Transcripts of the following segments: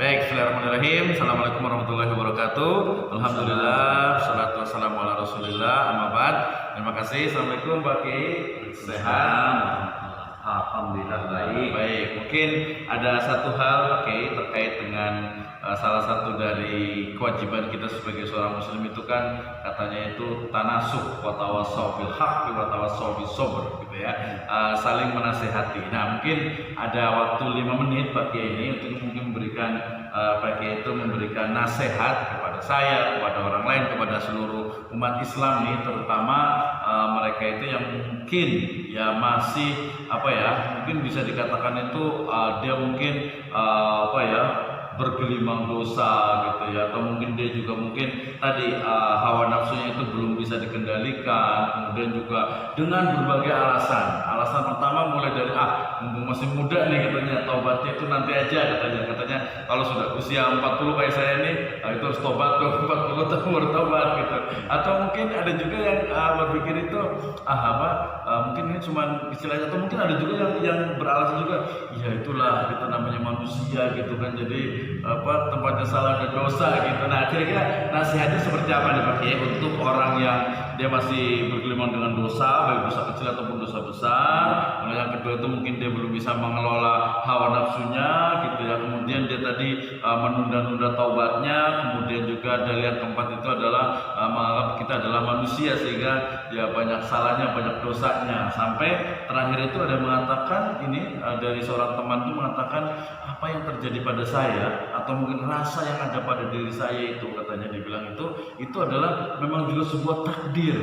Baik, bismillahirrahmanirrahim. Assalamualaikum warahmatullahi wabarakatuh. Alhamdulillah, salatu wassalamu ala rasulillah, amma ba'd. Terima kasih. Assalamualaikum Pak Kiai. Sehat? Alhamdulillah baik. Baik, mungkin ada satu hal Pak Kiai terkait dengan salah satu dari kewajiban kita sebagai seorang muslim itu kan katanya itu tanasuh wa tawassaw bil haqqi wa tawassaw bis sabr gitu ya. Saling menasehati. Nah, mungkin ada waktu 5 menit Pak Kiai ini untuk mungkin memberikan Pak Kiai itu memberikan nasihat kepada saya, kepada orang lain, kepada seluruh umat Islam nih, terutama mereka itu yang mungkin ya masih mungkin bisa dikatakan itu dia mungkin bergelimang dosa gitu ya, atau mungkin dia juga mungkin tadi hawa nafsunya itu belum bisa dikendalikan, kemudian juga dengan berbagai alasan pertama mulai dari mumpung masih muda nih katanya, taubatnya itu nanti aja katanya kalau sudah usia 40 kayak saya nih itu harus tobat tuh 40 tahun baru tobat gitu. Atau mungkin ada juga yang berpikir itu mungkin ini cuma istilahnya, atau mungkin ada juga yang beralasan juga ya itulah kita namanya manusia gitu kan, jadi tempatnya salah dan dosa gitu. Nah, kira-kira nasihatnya seperti apa nih Pak Kiai untuk orang yang dia masih bergelimang dengan dosa, baik dosa kecil ataupun dosa besar. Kemudian yang kedua itu mungkin dia belum bisa mengelola hawa nafsunya gitu ya. Kemudian dia tadi menunda-nunda taubatnya. Kemudian juga ada yang keempat itu adalah menganggap kita adalah manusia sehingga ya banyak salahnya, banyak dosanya. Sampai terakhir itu ada mengatakan ini dari seorang teman itu mengatakan apa yang terjadi pada saya atau mungkin rasa yang ada pada diri saya itu, katanya dia bilang itu adalah memang juga sebuah takdir.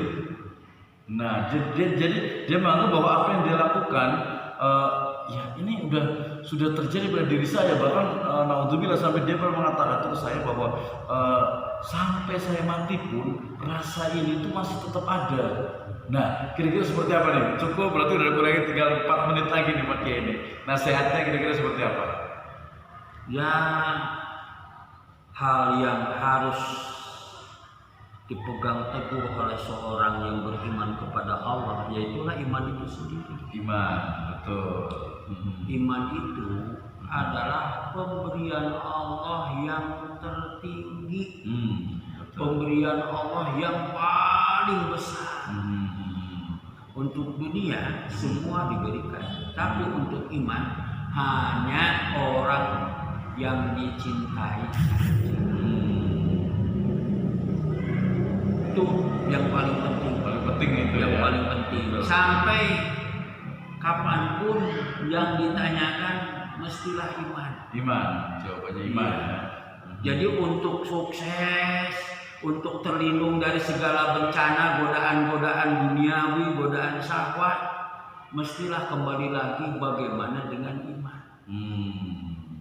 Nah, jadi dia menganggap bahwa apa yang dia lakukan ya ini sudah terjadi pada diri saya, bahkan naudzubillah sampai dia pernah mengatakan terus saya bahwa sampai saya mati pun rasa ini itu masih tetap ada. Nah, kira-kira seperti apa nih? Cukup, berarti udah kurang tinggal 4 menit lagi nih Pak Kiai ini. Nasihatnya kira-kira seperti apa? Ya, hal yang harus dipegang teguh oleh seorang yang beriman kepada Allah, yaitulah iman itu sendiri. Iman, betul. Iman itu adalah pemberian Allah yang tertinggi, pemberian Allah yang paling besar. Untuk dunia semua diberikan, tapi untuk iman hanya orang yang dicintai saja. Itu yang paling penting. Paling penting. Sampai kapanpun yang ditanyakan mestilah iman. Jawabannya iman. Iya. Jadi untuk sukses, untuk terlindung dari segala bencana, godaan-godaan duniawi, godaan syahwat, mestilah kembali lagi bagaimana dengan iman.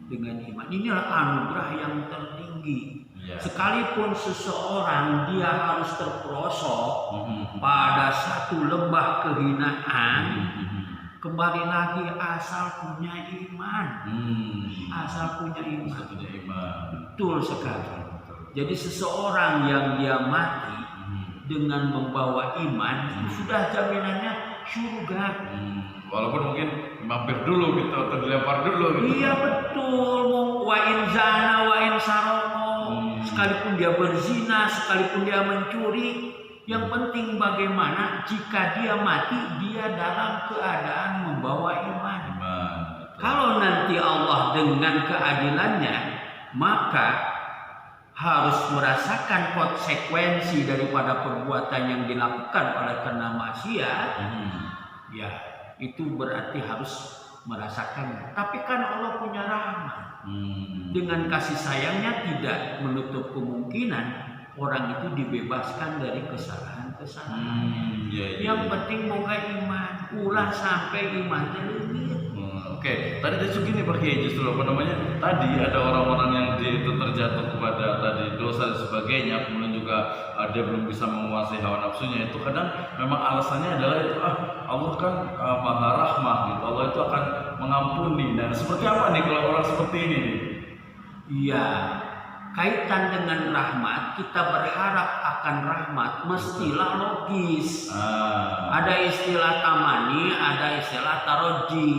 Dengan iman. Inilah anugerah yang tertinggi. Sekalipun seseorang dia harus terperosok pada satu lembah kehinaan, kembali lagi asal punya iman. Asal punya iman. Betul sekali. Jadi seseorang yang dia mati dengan membawa iman sudah jaminannya surga. Walaupun mungkin mampir dulu gitu atau dilempar dulu gitu. Iya betul. Wa in zana wa in saroko. Sekalipun dia berzina, sekalipun dia mencuri, yang penting bagaimana jika dia mati dia dalam keadaan membawa iman. Kalau nanti Allah dengan keadilannya maka harus merasakan konsekuensi daripada perbuatan yang dilakukan oleh karena maksiat. Ya, itu berarti harus merasakannya. Tapi kan Allah punya rahmat. Dengan kasih sayangnya tidak menutup kemungkinan orang itu dibebaskan dari kesalahan-kesalahan. Yang penting moga iman, ulah sampai iman terlebih. Oke, tadi gini Pak Kiai, justru tadi ada orang-orang yang dia itu terjatuh kepada tadi dosa dan sebagainya, kemudian juga dia belum bisa menguasai hawa nafsunya. Itu kadang memang alasannya adalah itu Allah kan maha rahmah gitu, Allah itu akan mengampuni. Dan seperti apa nih kalau orang seperti ini? Iya, kaitan dengan rahmat, kita berharap akan rahmat mestilah logis. Ada istilah tamani, ada istilah taroji.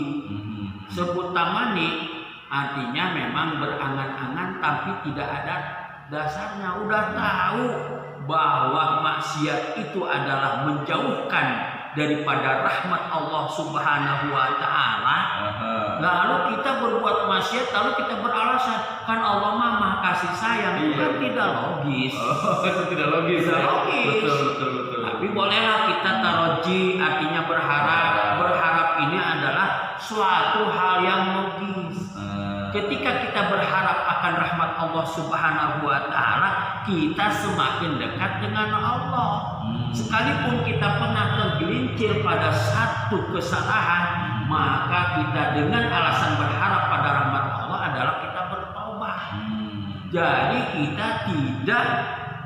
Sebut tamani artinya memang berangan-angan tapi tidak ada dasarnya. Udah tahu bahwa maksiat itu adalah menjauhkan daripada rahmat Allah Subhanahu wa taala. Lalu kita berbuat maksiat, lalu kita beralasan kan Allah Maha kasih sayang. Itu kan tidak logis. Itu tidak logis. Tidak logis. Betul. Tapi bolehlah kita taroji, artinya berharap. Berharap ini adalah suatu hal yang logis. Ketika kita berharap akan rahmat Allah Subhanahu wa taala, kita semakin dekat dengan Allah. Sekalipun kita pernah tergelincir pada satu kesalahan, maka kita dengan alasan berharap pada rahmat Allah adalah kita bertobat. Jadi kita tidak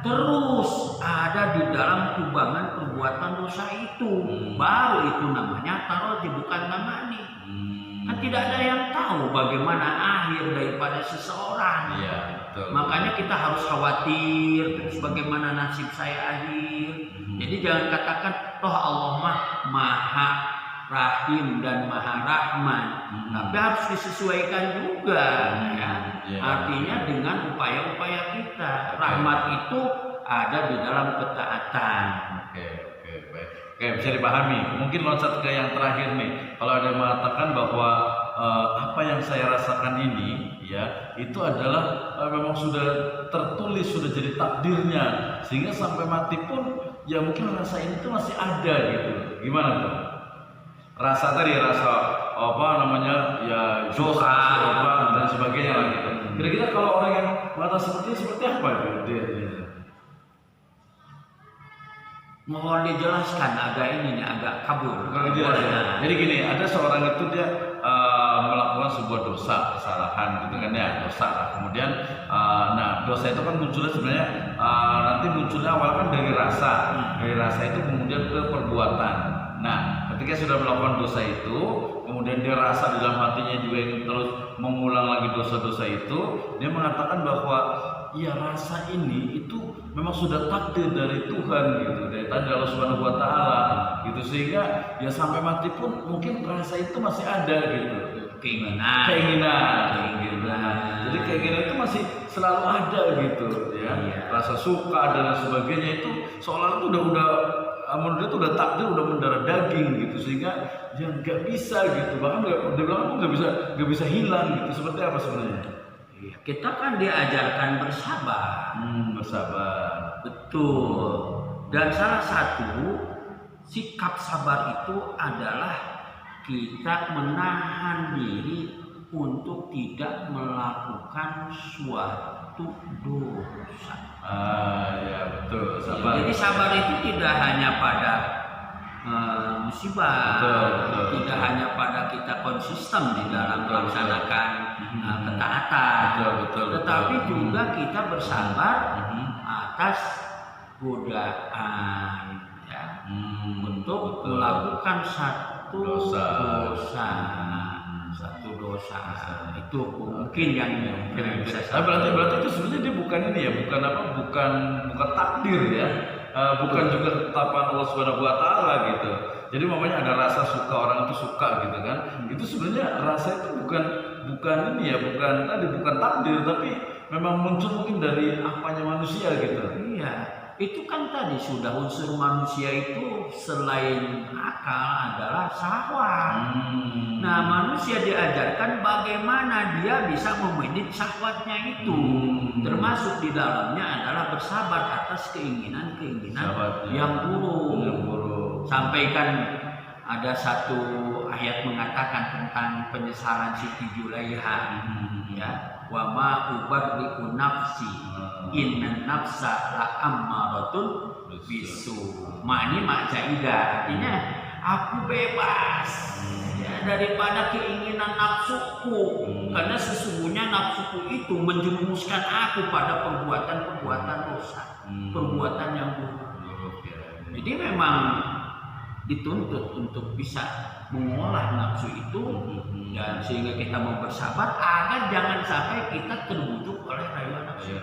terus ada di dalam kubangan perbuatan dosa itu. Baru itu namanya taroji, bukan tamani. Kan tidak ada yang tahu bagaimana akhir daripada seseorang. Iya, betul. Makanya kita harus khawatir terus bagaimana nasib saya akhir. Jadi jangan katakan toh Allah mah Maha Rahim dan Maha Rahman. Tapi harus disesuaikan juga ya. Artinya dengan upaya-upaya kita. Rahmat itu ada di dalam ketaatan. Oke, baik. Oke, bisa dipahami. Mungkin loncat ke yang terakhir nih. Kalau ada yang mengatakan bahwa apa yang saya rasakan ini, ya, itu adalah memang sudah tertulis, sudah jadi takdirnya, sehingga sampai mati pun, ya mungkin rasa ini tuh masih ada gitu. Gimana tuh? Rasa tadi, rasa apa namanya, ya dosa, dan sebagainya lah gitu. Kira-kira kalau orang yang mengatakan seperti apa dia? Mohon dijelaskan, agak kabur. Jadi gini, ada seorang itu dia melakukan sebuah dosa, kesalahan gitu kan ya, dosa. Kemudian nah dosa itu kan munculnya sebenarnya nanti munculnya awal kan dari rasa. Dari rasa itu kemudian ke perbuatan. Nah, ketika sudah melakukan dosa itu, kemudian dia rasa di dalam hatinya juga ingin terus mengulang lagi dosa-dosa itu, dia mengatakan bahwa ya rasa ini itu memang sudah takdir dari Tuhan gitu, dari takdir Allah Subhanahu wa taala gitu, sehingga ya sampai mati pun mungkin rasa itu masih ada gitu. Keinginan. Jadi keinginan itu masih selalu ada gitu ya. Rasa suka dan sebagainya itu seolah-olah itu udah menurut itu udah takdir, udah mendarah daging gitu, sehingga ya nggak bisa gitu, bahkan nggak bisa hilang gitu. Seperti apa sebenarnya? Kita kan diajarkan bersabar. Bersabar. Betul. Dan salah satu sikap sabar itu adalah kita menahan diri untuk tidak melakukan suatu dosa. Ya betul. Sabar. Jadi sabar itu tidak hanya pada musibah, betul. tidak hanya pada kita konsisten di dalam melaksanakan ketaatan, tetapi juga kita bersabar atas godaan ya, untuk melakukan satu dosa. Itu mungkin yang bisa saya. Berarti itu sebenarnya dia bukan ini ya, bukan takdir ya. Bukan juga ketetapan Allah Subhanahu wa taala gitu. Jadi mamanya ada rasa suka, orang itu suka gitu kan. Itu sebenarnya rasa itu bukan ini ya, bukan takdir, tapi memang muncul mungkin dari apanya manusia gitu. Iya, itu kan tadi sudah unsur manusia itu selain akal adalah syahwat. Nah, manusia diajarkan bagaimana dia bisa memanage syahwatnya itu. Termasuk di dalamnya adalah bersabar atas keinginan-keinginan yang buruk. Sampaikan ada satu ayat mengatakan tentang penyesalan Siti Julaiha, ya, wa ma ubarri'u nafsi innan nafsa la ammaratun bisu. Ini mak jaidah, artinya aku bebas ya, daripada keinginan nafsuku, karena sesungguhnya nafsuku itu menjerumuskan aku pada perbuatan-perbuatan dosa, perbuatan yang buruk. Jadi memang dituntut untuk bisa mengolah nafsu itu, dan sehingga kita mau bersabar agar jangan sampai kita terbujuk oleh rayuan nafsu.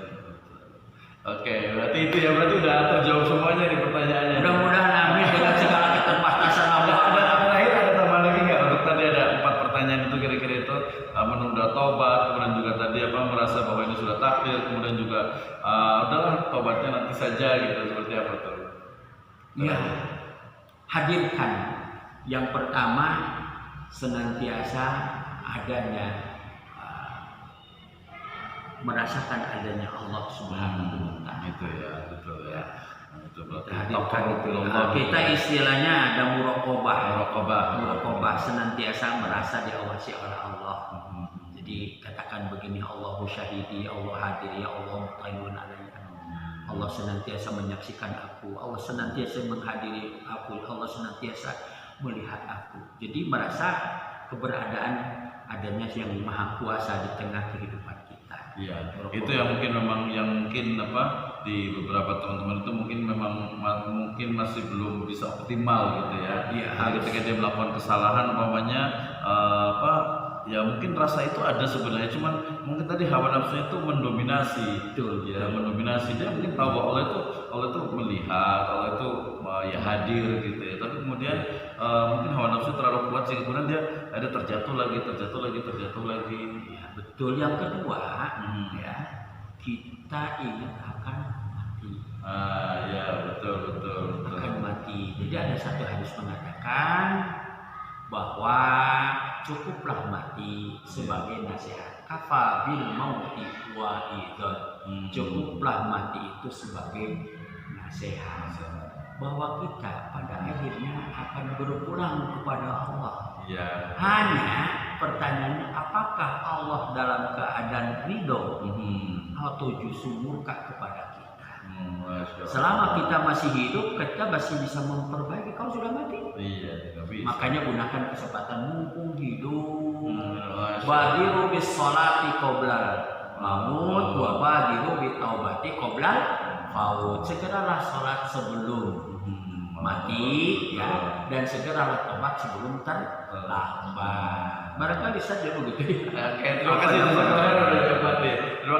Oke, berarti itu ya, berarti udah terjawab semuanya di pertanyaannya. Mudah-mudahan amin dengan segala keterbatasan Allah. Terakhir ada tambahan lagi nggak? Untuk tadi ada 4 pertanyaan itu, kira-kira itu menunda tobat, kemudian juga tadi merasa bahwa ini sudah takdir, kemudian juga udahlah tobatnya nanti saja gitu, seperti apa tuh? Ya, hadirkan. Yang pertama senantiasa adanya merasakan adanya Allah Subhanahu wa taala. Itu ya, betul ya. Itu berarti Hadirkan itu. Allah. Kita istilahnya ada muraqabah. Muraqabah. Senantiasa merasa diawasi oleh Allah. Jadi katakan begini, Allahu syahidi, Allah hadir, ya Allah muqayyun alayya. Allah senantiasa menyaksikan aku, Allah senantiasa menghadiri aku, Allah senantiasa melihat aku. Jadi merasa keberadaan adanya yang maha kuasa di tengah kehidupan kita. Iya, itu yang mungkin di beberapa teman-teman itu mungkin masih belum bisa optimal gitu ya. Iya, Ketika dia melakukan kesalahan umpamanya ya mungkin rasa itu ada sebenarnya, cuman mungkin tadi hawa nafsunya itu mendominasi. Betul. Ya, mendominasi. Dia mungkin tahu bahwa Allah itu melihat, Allah itu ya hadir gitu ya. Tapi kemudian mungkin hawa nafsu terlalu kuat sehingga kemudian dia ada terjatuh lagi. Ya, betul. Yang kedua, ya, kita ingat akan mati. Ya betul. Akan mati. Jadi ada satu hadis mengatakan bahwa cukuplah mati sebagai nasihat. Kafa bil mauti wa'idhan. Cukuplah mati itu sebagai nasihat bahwa kita pada akhirnya akan berpulang kepada Allah. Ya. Hanya pertanyaannya, apakah Allah dalam keadaan ridho atau justru murka kepada kita? Selama kita masih hidup, kita masih bisa memperbaiki. Kalau sudah mati, iya, tidak bisa. makanya gunakan kesempatan mumpung hidup. Badiru bis sholati qoblal maut wa badiru bi taubati qoblal maut. Segeralah sholat sebelum mati, ya, dan segeralah tobat sebelum terlambat. Barangkali saja begitu. Oke, terima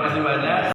kasih banyak.